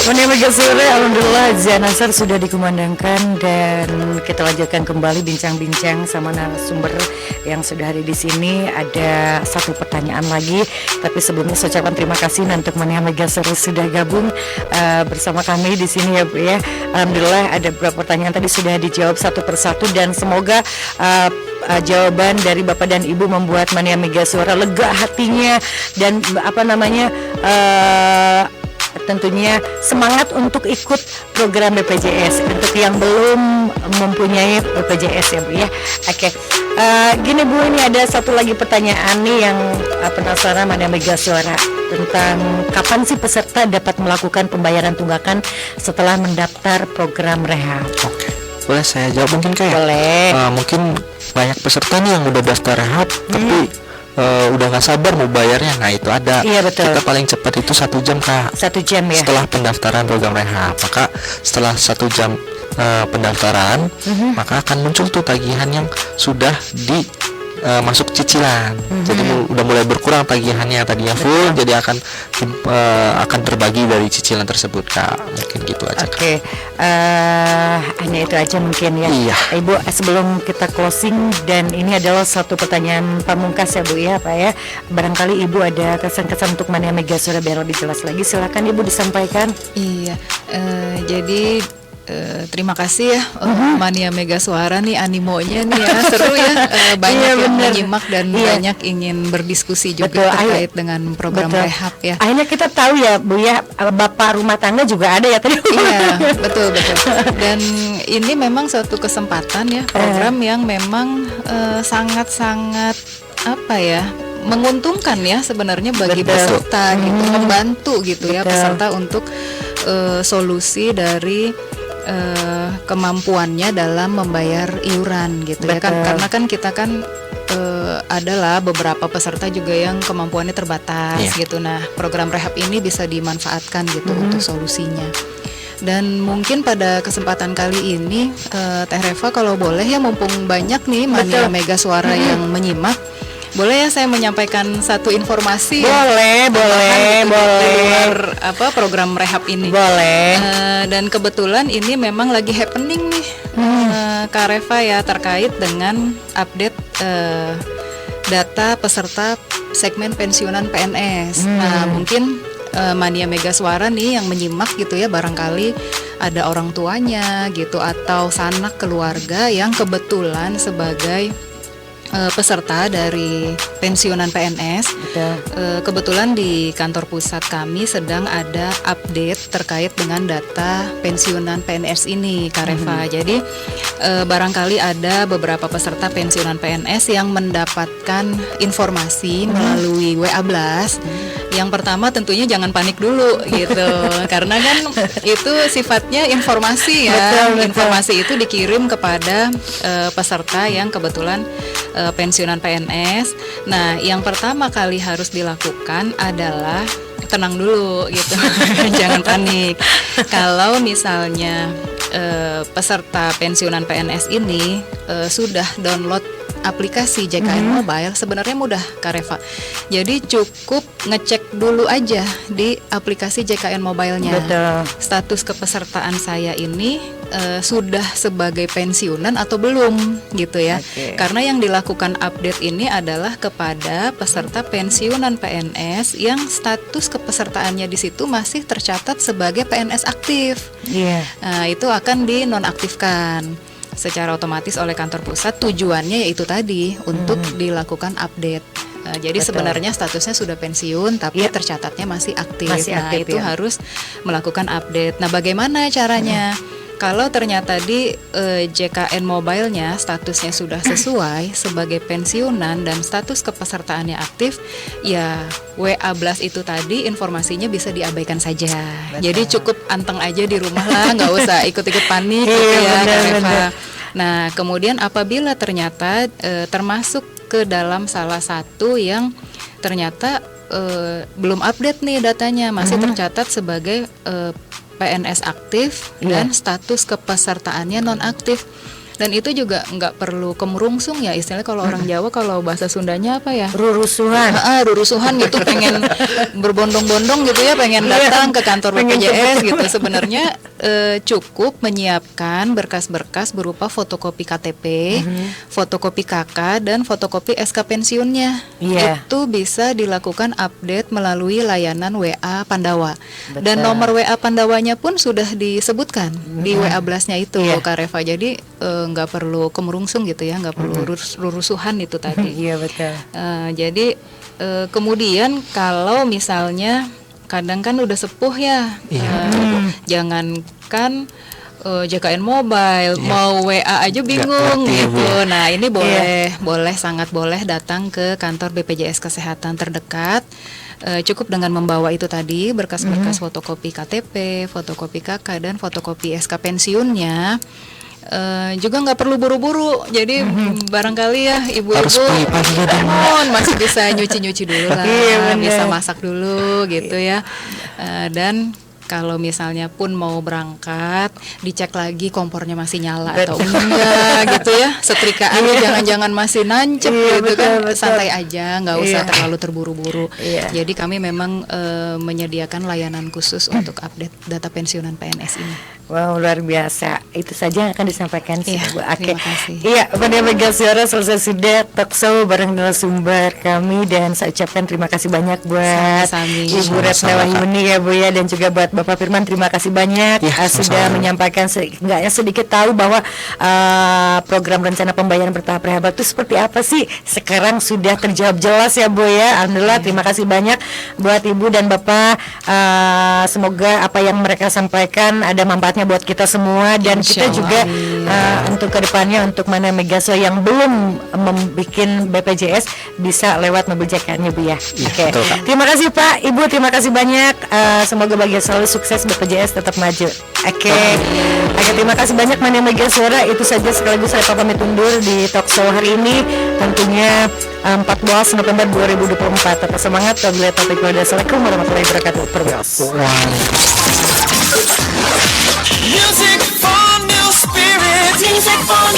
Mania Mega Sore, alhamdulillah Zian Nasar sudah dikumandangkan dan kita lanjutkan kembali bincang-bincang sama narasumber yang sudah ada di sini. Ada satu pertanyaan lagi, tapi sebelumnya saya ucapkan terima kasih untuk Mania Mega Sore sudah gabung bersama kami di sini ya Bu ya. Alhamdulillah ada beberapa pertanyaan tadi sudah dijawab satu persatu dan semoga jawaban dari Bapak dan Ibu membuat Mania Mega Suara lega hatinya dan tentunya semangat untuk ikut program BPJS untuk yang belum mempunyai BPJS ya Bu ya. Oke. Gini Bu, ini ada satu lagi pertanyaan nih yang penasaran Mania Mega Suara tentang kapan sih peserta dapat melakukan pembayaran tunggakan setelah mendaftar program rehab. Oke. Boleh saya jawab mungkin Kak? Boleh. Mungkin banyak peserta nih yang udah daftar rehab tapi udah nggak sabar mau bayarnya. Nah itu ada. Iya betul. Kita paling cepat itu 1 jam Kak. 1 jam ya. Setelah pendaftaran program rehab, maka setelah 1 jam pendaftaran, maka akan muncul tuh tagihan yang sudah masuk cicilan. Jadi udah mulai berkurang tagihannya, tadinya full jadi akan terbagi dari cicilan tersebut Kak. Mungkin gitu aja. Oke. Hanya itu aja mungkin ya. Iya. Ibu, sebelum kita closing, dan ini adalah satu pertanyaan pamungkas ya Bu ya Pak ya. Barangkali Ibu ada kesan-kesan untuk Mania Mega Suara biar lebih jelas lagi. Silakan Ibu disampaikan. Iya. Jadi terima kasih ya Mania Mega Suara nih, animonya nih ya seru ya, banyak yang menyimak dan banyak ingin berdiskusi juga terkait dengan program rehab ya. Akhirnya kita tahu ya Bu ya, bapak rumah tangga juga ada ya tadi. Iya betul. Dan ini memang suatu kesempatan ya, program yang memang sangat-sangat menguntungkan ya sebenarnya bagi peserta gitu, membantu gitu ya peserta untuk solusi dari kemampuannya dalam membayar iuran gitu ya kan, karena kan kita kan adalah beberapa peserta juga yang kemampuannya terbatas gitu. Nah program rehab ini bisa dimanfaatkan gitu untuk solusinya. Dan mungkin pada kesempatan kali ini Teh Reva kalau boleh ya, mumpung banyak nih Mania Mega Suara yang menyimak, boleh ya saya menyampaikan satu informasi? Boleh. Luar program rehab ini. Boleh. Dan kebetulan ini memang lagi happening nih, Kak Reva ya, terkait dengan update data peserta segmen pensiunan PNS. Nah mungkin Mania Mega Suara nih yang menyimak gitu ya, barangkali ada orang tuanya gitu atau sanak keluarga yang kebetulan sebagai peserta dari pensiunan PNS. Kebetulan di kantor pusat kami sedang ada update terkait dengan data pensiunan PNS ini Kak Reva. Jadi barangkali ada beberapa peserta pensiunan PNS yang mendapatkan informasi melalui WA Blast. Yang pertama tentunya jangan panik dulu gitu karena kan itu sifatnya informasi ya. Betul. Informasi itu dikirim kepada peserta yang kebetulan pensiunan PNS. Nah, yang pertama kali harus dilakukan adalah tenang dulu gitu. Jangan panik. Kalau misalnya peserta pensiunan PNS ini sudah download aplikasi JKN Mobile, sebenarnya mudah Kak Reva. Jadi cukup ngecek dulu aja di aplikasi JKN Mobile-nya. Betul. Status kepesertaan saya ini sudah sebagai pensiunan atau belum gitu ya. Karena yang dilakukan update ini adalah kepada peserta pensiunan PNS yang status kepesertaannya di situ masih tercatat sebagai PNS aktif. Nah, itu akan dinonaktifkan secara otomatis oleh kantor pusat. Tujuannya yaitu tadi untuk dilakukan update. Jadi sebenarnya statusnya sudah pensiun tapi tercatatnya masih aktif. Itu harus melakukan update. Nah, bagaimana caranya? Kalau ternyata di JKN Mobile-nya statusnya sudah sesuai sebagai pensiunan dan status kepesertaannya aktif, ya WA Blast itu tadi informasinya bisa diabaikan saja. Jadi cukup anteng aja di rumah lah, nggak usah ikut-ikut panik gitu ya Kak Reva. Nah kemudian apabila ternyata termasuk ke dalam salah satu yang ternyata belum update nih datanya, masih tercatat sebagai PNS aktif dan status kepesertaannya nonaktif. Dan itu juga nggak perlu kemerungsung ya, istilahnya kalau orang Jawa, kalau bahasa Sundanya apa ya? Rurusuhan. Rurusuhan gitu, pengen berbondong-bondong gitu ya, pengen datang ke kantor BPJS gitu. Sebenarnya cukup menyiapkan berkas-berkas berupa fotokopi KTP, fotokopi KK, dan fotokopi SK pensiunnya. Iya. Itu bisa dilakukan update melalui layanan WA Pandawa. Betul. Dan nomor WA Pandawanya pun sudah disebutkan di WA Blast-nya itu, Iya. Kak Reva. Jadi nggak perlu kemerungsung gitu ya, nggak perlu rurusuhan itu tadi. Iya betul. Jadi kemudian kalau misalnya kadang kan udah sepuh ya, jangankan JKN Mobile, mau WA aja bingung ngerti, gitu. Bu. Nah ini boleh sangat boleh datang ke kantor BPJS Kesehatan terdekat. Cukup dengan membawa itu tadi, berkas-berkas fotokopi KTP, fotokopi KK, dan fotokopi SK pensiunnya. Juga nggak perlu buru-buru. Jadi barangkali ya Harus ibu-ibu pagi-pagi ya, Dong. masih bisa nyuci-nyuci dulu lah, Iya, bener. bisa masak dulu gitu ya. Dan kalau misalnya pun mau berangkat, dicek lagi kompornya masih nyala atau enggak gitu ya. Setrikaannya jangan-jangan masih nancep Iya, gitu betul, kan. betul. Santai aja, nggak usah Iya. terlalu terburu-buru. Iya. Jadi kami memang menyediakan layanan khusus untuk update data pensiunan PNS ini. Wow, luar biasa. Itu saja yang akan disampaikan sih, Iya, Bu. terima kasih. Iya, pada Mega Suara selesai sudah talk show bareng narasumber kami, dan saya ucapkan terima kasih banyak buat Sama-sama. Ibu Retna Sama-sama, Kak. Wahyuni ya Bu ya, dan juga buat Bapak Firman, terima kasih banyak Iya, sudah sama-sama. menyampaikan enggaknya sedikit tahu bahwa program rencana pembayaran bertahap rehabat itu seperti apa sih. Sekarang sudah terjawab jelas ya Bu ya. Alhamdulillah, terima kasih banyak buat Ibu dan Bapak. Semoga apa yang mereka sampaikan ada manfaatnya buat kita semua, dan kita Insya juga Allah. untuk kedepannya, untuk mana Megaso yang belum membuat BPJS bisa lewat membijakannya Bu ya. Iya, Oke. betul, Kak. Terima kasih Pak, Ibu, terima kasih banyak. Semoga bahagia selalu, sukses, BPJS tetap maju. Oke, terima kasih banyak Mania Mega Suara. Itu saja sekaligus saya pamit undur di talk show hari ini. Tentunya 14 November 2024. Tetap semangat. Wabillahi taufiq wal hidayah. Assalamualaikum warahmatullahi wabarakatuh. Perbios. Wah. Music